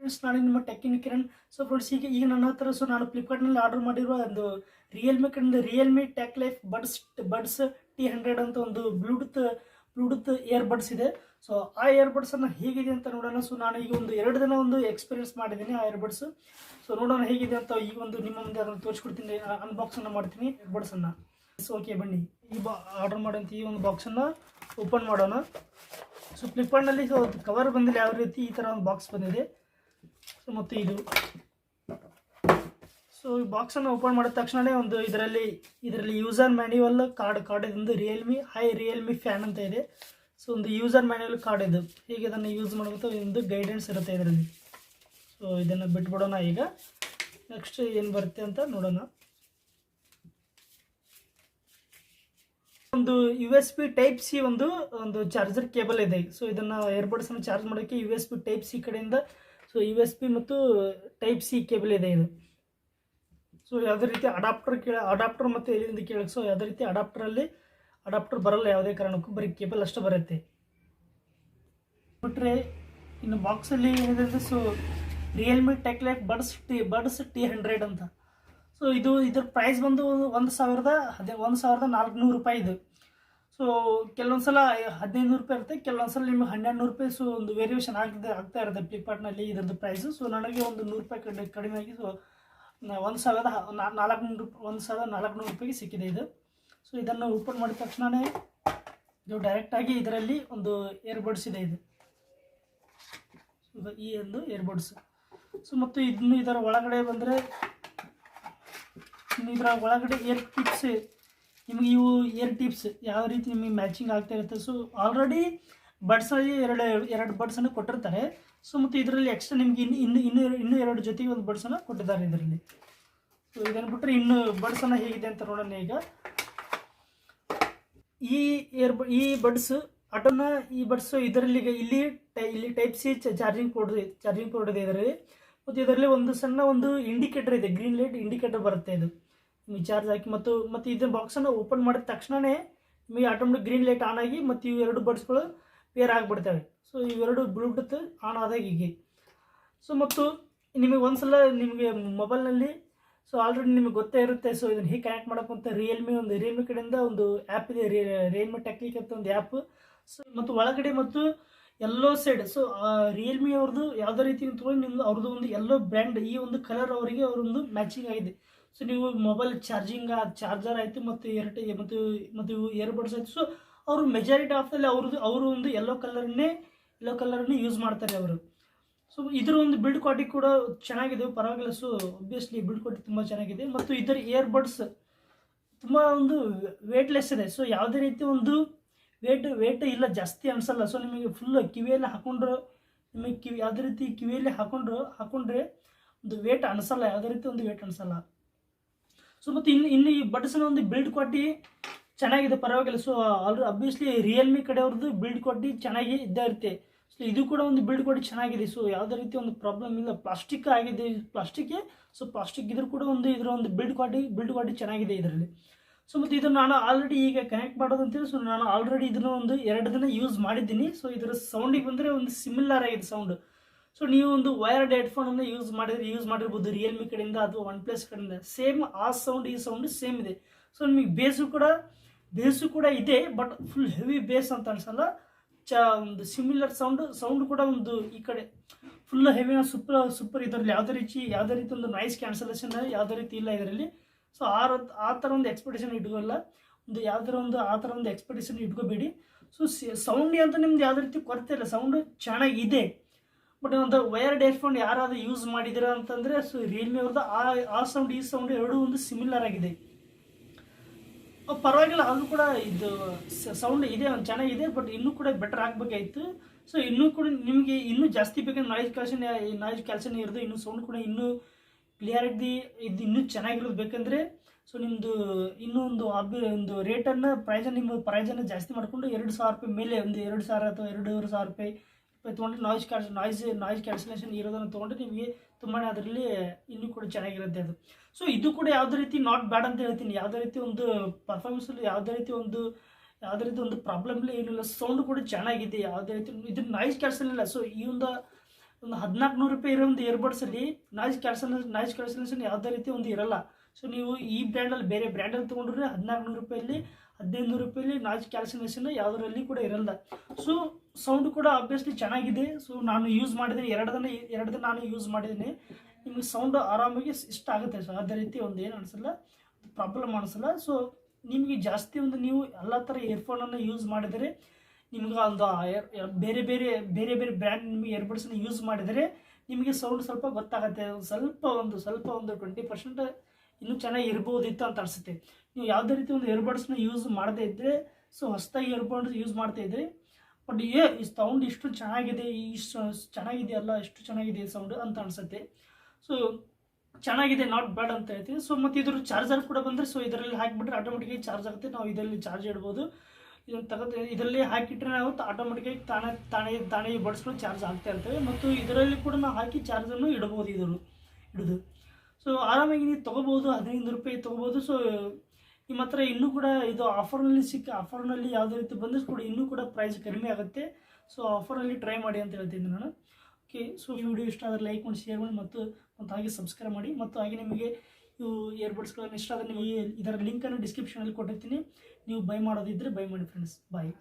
Friends, ನಾನು ನಿಮ್ಮ ಟೆಕ್ಕಿನ Kiran. So friends, ಈಗ ನನ್ನ ಹತ್ರ ನಾನು ಫ್ಲಿಪ್ಕಾರ್ಟ್ನಲ್ಲಿ ಆರ್ಡರ್ ಮಾಡಿರುವ ಒಂದು ರಿಯಲ್ಮಿ ಕಡೆಯಿಂದ Realme tech life buds T100 ಅಂತ ಒಂದು ಬ್ಲೂಟೂತ್ ಇಯರ್ಬಡ್ಸ್ ಇದೆ. ಸೊ ಆ ಇಯರ್ಬಡ್ಸನ್ನು ಹೇಗಿದೆ ಅಂತ ನೋಡೋಣ. ಸೊ ನಾನು ಈಗ ಒಂದು 2 ದಿನ ಒಂದು ಎಕ್ಸ್ಪೀರಿಯನ್ಸ್ ಮಾಡಿದ್ದೀನಿ ಆ ಇಯರ್ಬಡ್ಸ್. ಸೊ ನೋಡೋಣ ಹೇಗಿದೆ ಅಂತ ಈಗ ಒಂದು ನಿಮ್ಮ ಮುಂದೆ ಅದನ್ನು ತೋರಿಸ್ಕೊಡ್ತೀನಿ, ಅನ್ಬಾಕ್ಸನ್ನು ಮಾಡ್ತೀನಿ ಇಯರ್ಬಡ್ಸನ್ನು. ಸೊ ಓಕೆ, ಬನ್ನಿ ಆರ್ಡರ್ ಮಾಡೋಂಥ ಈ ಒಂದು ಬಾಕ್ಸನ್ನು ಓಪನ್ ಮಾಡೋಣ. ಸೊ ಫ್ಲಿಪ್ಕಾರ್ಟ್ನಲ್ಲಿ ಕವರ್ ಬಂದಿಲ್ಲ, ಯಾವ ರೀತಿ ಈ ಥರ ಒಂದು ಬಾಕ್ಸ್ ಬಂದಿದೆ. ಸೊ ಮತ್ತು ಇದು ಈ ಬಾಕ್ಸನ್ನು ಓಪನ್ ಮಾಡಿದ ತಕ್ಷಣ ಒಂದು ಇದರಲ್ಲಿ ಯೂಸರ್ ಮ್ಯಾನ್ಯುವಲ್ ಕಾರ್ಡ್ ಇದೊಂದು ರಿಯಲ್ಮಿ ಫ್ಯಾನ್ ಅಂತ ಇದೆ. ಸೊ ಒಂದು ಯೂಸರ್ ಮ್ಯಾನ್ಯುವಲ್ ಕಾರ್ಡ್ ಇದು, ಹೇಗೆ ಅದನ್ನು ಯೂಸ್ ಮಾಡೋದು ಒಂದು ಗೈಡೆನ್ಸ್ ಇರುತ್ತೆ ಇದರಲ್ಲಿ. ಸೊ ಇದನ್ನು ಬಿಟ್ಬಿಡೋಣ. ಈಗ ನೆಕ್ಸ್ಟ್ ಏನು ಬರುತ್ತೆ ಅಂತ ನೋಡೋಣ. ಒಂದು USB Type-C ಒಂದು ಚಾರ್ಜರ್ ಕೇಬಲ್ ಇದೆ. ಸೊ ಇದನ್ನು ಇಯರ್ಬಡ್ಸನ್ನು ಚಾರ್ಜ್ ಮಾಡೋಕ್ಕೆ USB Type-C ಕಡೆಯಿಂದ USB ಮತ್ತು Type-C ಕೇಬಲ್ ಇದೆ ಇದು. ಸೊ ಯಾವುದೇ ರೀತಿ ಅಡಾಪ್ಟರ್ ಮತ್ತು ಎಲ್ಲಿಂದ ಕೇಳಕ್ಕೆ, ಸೊ ಯಾವುದೇ ರೀತಿ ಅಡಾಪ್ಟರ್ ಬರಲ್ಲ ಯಾವುದೇ ಕಾರಣಕ್ಕೂ, ಬರೀ ಕೇಬಲ್ ಅಷ್ಟೇ ಬರುತ್ತೆ. ಬಿಟ್ಟರೆ ಇನ್ನು ಬಾಕ್ಸಲ್ಲಿ ಏನಿದೆ ಅಂದರೆ Realme tech life buds T100 ಅಂತ. ಸೊ ಇದ್ರ ಪ್ರೈಸ್ ಬಂದು 1,400 ರೂಪಾಯಿ ಇದು. ಸೊ ಕೆಲವೊಂದು ಸಲ 1,500 ರೂಪಾಯಿ ಇರುತ್ತೆ, ಕೆಲವೊಂದು ಸಲ ನಿಮಗೆ 1,200 ರೂಪಾಯಿ. ಸೊ ಒಂದು ವೇರಿಯೇಷನ್ ಆಗ್ತಾ ಇರುತ್ತೆ ಫ್ಲಿಪ್ಕಾರ್ಟ್ನಲ್ಲಿ ಇದರದ್ದು ಪ್ರೈಸು. ಸೊ ನನಗೆ ಒಂದು 100 ರೂಪಾಯಿ ಕಡಿಮೆ ಆಗಿ 1,400 ರೂಪಾಯಿಗೆ ಸಿಕ್ಕಿದೆ ಇದು. ಸೊ ಇದನ್ನು ಓಪನ್ ಮಾಡಿದ ತಕ್ಷಣವೇ ಇದು ಡೈರೆಕ್ಟಾಗಿ ಇದರಲ್ಲಿ ಒಂದು ಇಯರ್ಬಡ್ಸ್ ಇದೆ ಇದು. ಈ ಒಂದು ಇಯರ್ಬಡ್ಸ್. ಸೊ ಮತ್ತು ಇದರ ಒಳಗಡೆ ಬಂದರೆ ಇದರ ಒಳಗಡೆ ಇಯರ್ ಟಿಪ್ಸ್, ನಿಮಗೆ ಇವು ಇಯರ್ ಟಿಪ್ಸ್ ಯಾವ ರೀತಿ ನಿಮಗೆ ಮ್ಯಾಚಿಂಗ್ ಆಗ್ತಾ ಇರುತ್ತೆ. ಸೊ ಆಲ್ರೆಡಿ ಬಡ್ಸಲ್ಲಿ ಎರಡು ಬಡ್ಸನ್ನು ಕೊಟ್ಟಿರ್ತಾರೆ. ಸೊ ಮತ್ತು ಇದರಲ್ಲಿ ಎಕ್ಸ್ಟ್ರಾ ನಿಮಗೆ ಇನ್ನೂ 2 ಜೊತೆಗೆ ಒಂದು ಬಡ್ಸನ್ನು ಕೊಟ್ಟಿದ್ದಾರೆ ಇದರಲ್ಲಿ. ಸೊ ಇದನ್ನು ಬಿಟ್ಟರೆ ಇನ್ನು ಬಡ್ಸನ್ನು ಹೇಗಿದೆ ಅಂತ ನೋಡೋಣ. ಈಗ ಈ ಬಡ್ಸ್ ಇದರಲ್ಲಿ ಇಲ್ಲಿ Type-C ಚಾರ್ಜಿಂಗ್ ಪೋರ್ಟ್ ಇದೆ ಇದರಲ್ಲಿ. ಮತ್ತು ಇದರಲ್ಲಿ ಒಂದು ಸಣ್ಣ ಒಂದು ಇಂಡಿಕೇಟರ್ ಇದೆ, ಗ್ರೀನ್ ಲೈಟ್ ಇಂಡಿಕೇಟರ್ ಬರುತ್ತೆ ಇದು ನಿಮಗೆ ಚಾರ್ಜ್ ಹಾಕಿ. ಮತ್ತು ಇದನ್ನ ಬಾಕ್ಸನ್ನು ಓಪನ್ ಮಾಡಿದ ತಕ್ಷಣವೇ ನಿಮಗೆ ಆಟೋಮೆಟಿಕ್ ಗ್ರೀನ್ ಲೈಟ್ ಆನ್ ಆಗಿ ಮತ್ತು ಇವು 2 ಬಡ್ಸ್ಗಳು ಪೇರ್ ಆಗಿಬಿಡ್ತವೆ. ಸೊ ಇವೆರಡು ಬ್ಲೂಟೂತ್ ಆನ್ ಆದಾಗ ಹೀಗೆ. ಸೊ ಮತ್ತು ನಿಮಗೆ ಒಂದ್ಸಲ ನಿಮಗೆ ಮೊಬೈಲ್ನಲ್ಲಿ ಆಲ್ರೆಡಿ ನಿಮಗೆ ಗೊತ್ತೇ ಇರುತ್ತೆ. ಸೊ ಇದನ್ನು ಹೇಗೆ ಕನೆಕ್ಟ್ ಮಾಡೋಕ್ಕಂತ ರಿಯಲ್ಮಿ ಕಡೆಯಿಂದ ಒಂದು ಆ್ಯಪ್ ಇದೆ, ರಿಯಲ್ಮಿ ಟೆಕ್ನಿಕ್ ಅಂತ ಒಂದು ಆ್ಯಪ್. ಸೊ ಮತ್ತು ಒಳಗಡೆ ಮತ್ತು ಎಲ್ಲೋ ಸೈಡ್ ರಿಯಲ್ಮಿ ಅವ್ರದ್ದು ಯಾವುದೇ ರೀತಿ ತೊಗೊಂಡು ನಿಮ್ದು ಅವ್ರದ್ದು ಒಂದು ಎಲ್ಲೋ ಬ್ರ್ಯಾಂಡ್, ಈ ಒಂದು ಕಲರ್ ಅವರಿಗೆ ಅವರೊಂದು ಮ್ಯಾಚಿಂಗ್ ಆಗಿದೆ. ಸೊ ನೀವು ಮೊಬೈಲ್ ಚಾರ್ಜರ್ ಆಯಿತು ಮತ್ತು ಮತ್ತು ಇಯರ್ಬಡ್ಸ್ ಆಯಿತು. ಸೊ ಅವರು ಮೆಜಾರಿಟಿ ಆಫ್ದಲ್ಲಿ ಅವರು ಒಂದು ಎಲ್ಲೋ ಕಲರನ್ನೇ ಯೂಸ್ ಮಾಡ್ತಾರೆ ಅವರು. ಸೊ ಇದರ ಒಂದು ಬಿಲ್ಡ್ ಕ್ವಾಲಿಟಿ ಕೂಡ ಚೆನ್ನಾಗಿದೆ, ಪರವಾಗಿಲ್ಲ. ಸೊ ಒಬ್ವಿಯಸ್ಲಿ ಬಿಲ್ಡ್ ಕ್ವಾಲಿಟಿ ತುಂಬ ಚೆನ್ನಾಗಿದೆ. ಮತ್ತು ಇದರ ಇಯರ್ಬಡ್ಸ್ ತುಂಬ ಒಂದು ವೇಟ್ಲೆಸ್ ಇದೆ. ಸೊ ಯಾವುದೇ ರೀತಿ ಒಂದು ವೇಟ್ ಇಲ್ಲ, ಜಾಸ್ತಿ ಅನಿಸಲ್ಲ. ಸೊ ನಿಮಗೆ ಫುಲ್ ಕಿವಿಯಲ್ಲಿ ಹಾಕೊಂಡ್ರೆ ಯಾವುದೇ ರೀತಿ ಕಿವಿಯಲ್ಲಿ ಹಾಕೊಂಡ್ರೆ ಒಂದು ವೇಟ್ ಅನಿಸಲ್ಲ, ಯಾವುದೇ ರೀತಿ ಒಂದು ವೇಟ್ ಅನಿಸಲ್ಲ. ಸೊ ಮತ್ತು ಇನ್ನು ಈ ಬಡ್ಸ್ನ ಒಂದು ಬಿಲ್ಡ್ ಕ್ವಾಲಿಟಿ ಚೆನ್ನಾಗಿದೆ, ಪರವಾಗಿಲ್ಲ. ಸೊ ಅಬ್ವಿಯಸ್ಲಿ ರಿಯಲ್ಮಿ ಕಡೆಯವ್ರದ್ದು ಬಿಲ್ಡ್ ಕ್ವಾಲಿಟಿ ಚೆನ್ನಾಗಿ ಇದ್ದೇ ಇರುತ್ತೆ. ಸೊ ಇದು ಕೂಡ ಒಂದು ಬಿಲ್ಡ್ ಕ್ವಾಲಿಟಿ ಚೆನ್ನಾಗಿದೆ. ಸೊ ಯಾವುದೇ ರೀತಿ ಒಂದು ಪ್ರಾಬ್ಲಮ್ ಇಲ್ಲ. ಪ್ಲಾಸ್ಟಿಕ್ ಆಗಿದೆ, ಪ್ಲಾಸ್ಟಿಕ್ ಇದ್ರೂ ಕೂಡ ಇದರ ಒಂದು ಬಿಲ್ಡ್ ಕ್ವಾಲಿಟಿ ಚೆನ್ನಾಗಿದೆ ಇದರಲ್ಲಿ. ಸೊ ಮತ್ತು ಇದನ್ನು ನಾನು ಆಲ್ರೆಡಿ ಈಗ ಕನೆಕ್ಟ್ ಮಾಡೋದಂತೇಳಿ, ಸೊ ನಾನು ಆಲ್ರೆಡಿ ಇದನ್ನು ಒಂದು 2 ದಿನ ಯೂಸ್ ಮಾಡಿದ್ದೀನಿ. ಸೊ ಇದರ ಸೌಂಡಿಗೆ ಬಂದರೆ ಒಂದು ಸಿಮಿಲರ್ ಆಗಿದೆ ಸೌಂಡ್. ಸೊ ನೀವು ಒಂದು ವೈರ್ಡ್ ಹೆಡ್ಫೋನನ್ನು ಯೂಸ್ ಮಾಡಿರ್ಬೋದು ರಿಯಲ್ಮಿ ಕಡೆಯಿಂದ ಅಥವಾ OnePlus ಕಡೆಯಿಂದ. ಸೇಮ್ ಆ ಸೌಂಡ್ ಈ ಸೌಂಡ್ ಸೇಮ್ ಇದೆ. ಸೊ ನಿಮಗೆ ಬೇಸು ಕೂಡ ಇದೆ, ಬಟ್ ಫುಲ್ ಹೆವಿ ಬೇಸ್ ಅಂತ ಅನ್ಸಲ್ಲ. ಒಂದು ಸಿಮಿಲರ್ ಸೌಂಡ್ ಕೂಡ ಒಂದು ಈ ಕಡೆ ಫುಲ್ ಹೆವಿನ ಸೂಪರ್ ಇದರಲ್ಲಿ ಯಾವುದೇ ರೀತಿ ಒಂದು ನಾಯ್ಸ್ ಕ್ಯಾನ್ಸಲೇಷನ್ ಯಾವುದೇ ರೀತಿ ಇಲ್ಲ ಇದರಲ್ಲಿ. ಸೊ ಆ ಥರ ಒಂದು ಎಕ್ಸ್ಪೆಕ್ಟೇಷನ್ ಇಟ್ಕೊಳ್ಳಲ್ಲ, ಆ ಥರ ಒಂದು ಎಕ್ಸ್ಪೆಕ್ಟೇಷನ್ ಇಟ್ಕೋಬೇಡಿ. ಸೊ ಸೌಂಡ್ ಅಂತ ನಿಮ್ದು ಯಾವುದೇ ರೀತಿ ಕೊರತೆ ಇಲ್ಲ, ಸೌಂಡ್ ಚೆನ್ನಾಗಿದೆ. ಬಟ್ ಒಂದು ವೈರ್ಡ್ ಹೆಡ್ಫೋನ್ ಯಾರಾದರೂ ಯೂಸ್ ಮಾಡಿದ್ದೀರಾ ಅಂತಂದರೆ, ಸೊ ರಿಯಲ್ಮಿ ಅವ್ರದ್ದು ಆ ಸೌಂಡ್ ಈ ಸೌಂಡ್ ಎರಡೂ ಒಂದು ಸಿಮಿಲರ್ ಆಗಿದೆ. ಪರವಾಗಿಲ್ಲ, ಅದು ಕೂಡ ಇದು ಸೌಂಡ್ ಇದೆ, ಒಂದು ಚೆನ್ನಾಗಿದೆ. ಬಟ್ ಇನ್ನೂ ಕೂಡ ಬೆಟರ್ ಆಗಬೇಕಾಗಿತ್ತು. ಸೊ ಇನ್ನೂ ಕೂಡ ನಿಮಗೆ ಇನ್ನೂ ಜಾಸ್ತಿ ಬೇಕಂದ್ರೆ ನಾಯ್ಸ್ ಕ್ಯಾಲ್ಸನ್ ಇರೋದು, ಇನ್ನೂ ಸೌಂಡ್ ಕೂಡ ಇನ್ನೂ ಕ್ಲಿಯರಿಟಿ ಇದು ಇನ್ನೂ ಚೆನ್ನಾಗಿರೋದು ಬೇಕಂದರೆ, ಸೊ ನಿಮ್ಮದು ಇನ್ನೂ ಒಂದು ರೇಟನ್ನು ಪ್ರೈಸನ್ನು ಜಾಸ್ತಿ ಮಾಡಿಕೊಂಡು 2,000 ರೂಪಾಯಿ ಮೇಲೆ ಒಂದು 2,000 ಅಥವಾ 2,500 ರೂಪಾಯಿ ತೊಗೊಂಡ್ರೆ ನಾಯ್ಸ್ ಕ್ಯಾನ್ಸಲೇಷನ್ ಇರೋದನ್ನು ತೊಗೊಂಡ್ರೆ ನಿಮಗೆ ತುಂಬಾ ಅದರಲ್ಲಿ ಇನ್ನೂ ಕೂಡ ಚೆನ್ನಾಗಿರುತ್ತೆ ಅದು. ಸೊ ಇದು ಕೂಡ ಯಾವುದೇ ರೀತಿ ನಾಟ್ ಬ್ಯಾಡ್ ಅಂತ ಹೇಳ್ತೀನಿ. ಯಾವುದೇ ರೀತಿ ಒಂದು ಪರ್ಫಾರ್ಮೆನ್ಸಲ್ಲಿ ಯಾವುದೇ ರೀತಿ ಒಂದು ಪ್ರಾಬ್ಲಮ್ ಇಲ್ಲ, ಏನಿಲ್ಲ. ಸೌಂಡ್ ಕೂಡ ಚೆನ್ನಾಗಿದೆ, ಯಾವುದೇ ರೀತಿ ಇದ್ರ ನಾಯ್ಸ್ ಕ್ಯಾನ್ಸಲ್ ಇಲ್ಲ. ಸೊ ಈ ಒಂದು ಒಂದು 1400 ಇರೋ ಒಂದು ಇಯರ್ಬಡ್ಸಲ್ಲಿ ನಾಯ್ಸ್ ಕ್ಯಾನ್ಸಲೇಷನ್ ಯಾವುದೇ ರೀತಿ ಒಂದು ಇರಲ್ಲ. ಸೊ ನೀವು ಈ ಬ್ರ್ಯಾಂಡಲ್ಲಿ ಬೇರೆ ಬ್ರ್ಯಾಂಡಲ್ಲಿ ತೊಗೊಂಡ್ರೆ 1400 1500 ನಾಯ್ಸ್ ಕ್ಯಾನ್ಸಲೇಷನ್ ಯಾವುದರಲ್ಲಿ ಕೂಡ ಇರಲ್ಲ. ಸೊ ಸೌಂಡ್ ಕೂಡ ಆಬ್ವಿಯಸ್ಲಿ ಚೆನ್ನಾಗಿದೆ. ಸೊ ನಾನು ಯೂಸ್ ಮಾಡಿದ್ದೀನಿ, ಎರಡು ದಿನ ನಾನು ಯೂಸ್ ಮಾಡಿದ್ದೀನಿ. ನಿಮಗೆ ಸೌಂಡ್ ಆರಾಮಾಗಿ ಇಷ್ಟ ಆಗುತ್ತೆ. ಸೊ ಅದೇ ರೀತಿ ಒಂದು ಏನು ಅನಿಸಲ್ಲ, ಪ್ರಾಬ್ಲಮ್ ಅನಿಸಲ್ಲ. ಸೊ ನಿಮಗೆ ಜಾಸ್ತಿ ಒಂದು ನೀವು ಎಲ್ಲ ಥರ ಇಯರ್ಫೋನನ್ನು ಯೂಸ್ ಮಾಡಿದರೆ ನಿಮ್ಗೆ ಒಂದು ಬೇರೆ ಬ್ರ್ಯಾಂಡ್ ನಿಮಗೆ ಇಯರ್ಬಡ್ಸನ್ನು ಯೂಸ್ ಮಾಡಿದರೆ ನಿಮಗೆ ಸೌಂಡ್ ಸ್ವಲ್ಪ ಗೊತ್ತಾಗುತ್ತೆ. ಸ್ವಲ್ಪ ಒಂದು 20% ಇನ್ನೂ ಚೆನ್ನಾಗಿ ಇರ್ಬೋದಿತ್ತು ಅಂತ ಅನಿಸುತ್ತೆ. ನೀವು ಯಾವುದೇ ರೀತಿ ಒಂದು ಇಯರ್ಬಡ್ಸ್ನ ಯೂಸ್ ಮಾಡದೇ ಇದ್ದರೆ, ಸೊ ಹೊಸದಾಗಿ ಇಯರ್ಬಡ್ಸ್ ಯೂಸ್ ಮಾಡ್ತಾ ಇದ್ದರೆ, ಬಟ್ ಈ ಸೌಂಡ್ ಇಷ್ಟು ಚೆನ್ನಾಗಿದೆ, ಇಷ್ಟು ಚೆನ್ನಾಗಿದೆಯಲ್ಲ, ಎಷ್ಟು ಚೆನ್ನಾಗಿದೆ ಸೌಂಡ್ ಅಂತ ಅನಿಸುತ್ತೆ. ಸೊ ಚೆನ್ನಾಗಿದೆ, ನಾಟ್ ಬ್ಯಾಡ್ ಅಂತ ಹೇಳ್ತೀವಿ. ಸೊ ಮತ್ತು ಇದ್ರ ಚಾರ್ಜರ್ ಕೂಡ ಬಂದರೆ, ಸೊ ಇದರಲ್ಲಿ ಹಾಕಿಬಿಟ್ರೆ ಆಟೋಮೆಟಿಕಾಗಿ ಚಾರ್ಜ್ ಆಗುತ್ತೆ. ನಾವು ಇದರಲ್ಲಿ ಚಾರ್ಜ್ ಇಡ್ಬೋದು. ಇದನ್ನು ತೆಗೆದು ಇದರಲ್ಲಿ ಹಾಕಿಟ್ರೆ ನಾವು ಆಟೋಮೆಟಿಕಾಗಿ ತಾನೇ ಈ ಬಡ್ಸ್ಗಳು ಚಾರ್ಜ್ ಆಗ್ತಾ ಇರ್ತವೆ. ಮತ್ತು ಇದರಲ್ಲಿ ಕೂಡ ನಾವು ಹಾಕಿ ಚಾರ್ಜನ್ನು ಇಡಬಹುದು. ಹಿಡಿದು ಸೊ ಆರಾಮಾಗಿ ನೀವು ತೊಗೋಬೋದು. 15 ರೂಪಾಯಿ ತೊಗೋಬೋದು. ಸೊ ನಿಮ್ಮ ಹತ್ರ ಇನ್ನೂ ಕೂಡ ಇದು ಆಫರ್ನಲ್ಲಿ ಯಾವುದೇ ರೀತಿ ಬಂದರೂ ಕೂಡ ಇನ್ನೂ ಕೂಡ ಪ್ರೈಸ್ ಕಡಿಮೆ ಆಗುತ್ತೆ. ಸೊ ಆಫರಲ್ಲಿ ಟ್ರೈ ಮಾಡಿ ಅಂತ ಹೇಳ್ತೀನಿ ನಾನು. ಓಕೆ, ಸೊ ಈ ವಿಡಿಯೋ ಇಷ್ಟ ಆದರೆ ಲೈಕ್ ಮಾಡಿ, ಶೇರ್ ಮಾಡಿ ಮತ್ತು ಹಾಗೆ ಸಬ್ಸ್ಕ್ರೈಬ್ ಮಾಡಿ. ಮತ್ತು ಹಾಗೆ ನಿಮಗೆ ಇವು ಇಯರ್ಬಡ್ಸ್ಗಳನ್ನು ಇಷ್ಟ ಆದರೆ ನಿಮಗೆ ಇದರ ಲಿಂಕನ್ನು ಡಿಸ್ಕ್ರಿಪ್ಷನಲ್ಲಿ ಕೊಟ್ಟಿರ್ತೀನಿ. ನೀವು ಬೈ ಮಾಡೋದಿದ್ದರೆ ಬೈ ಮಾಡಿ ಫ್ರೆಂಡ್ಸ್. ಬಾಯ್.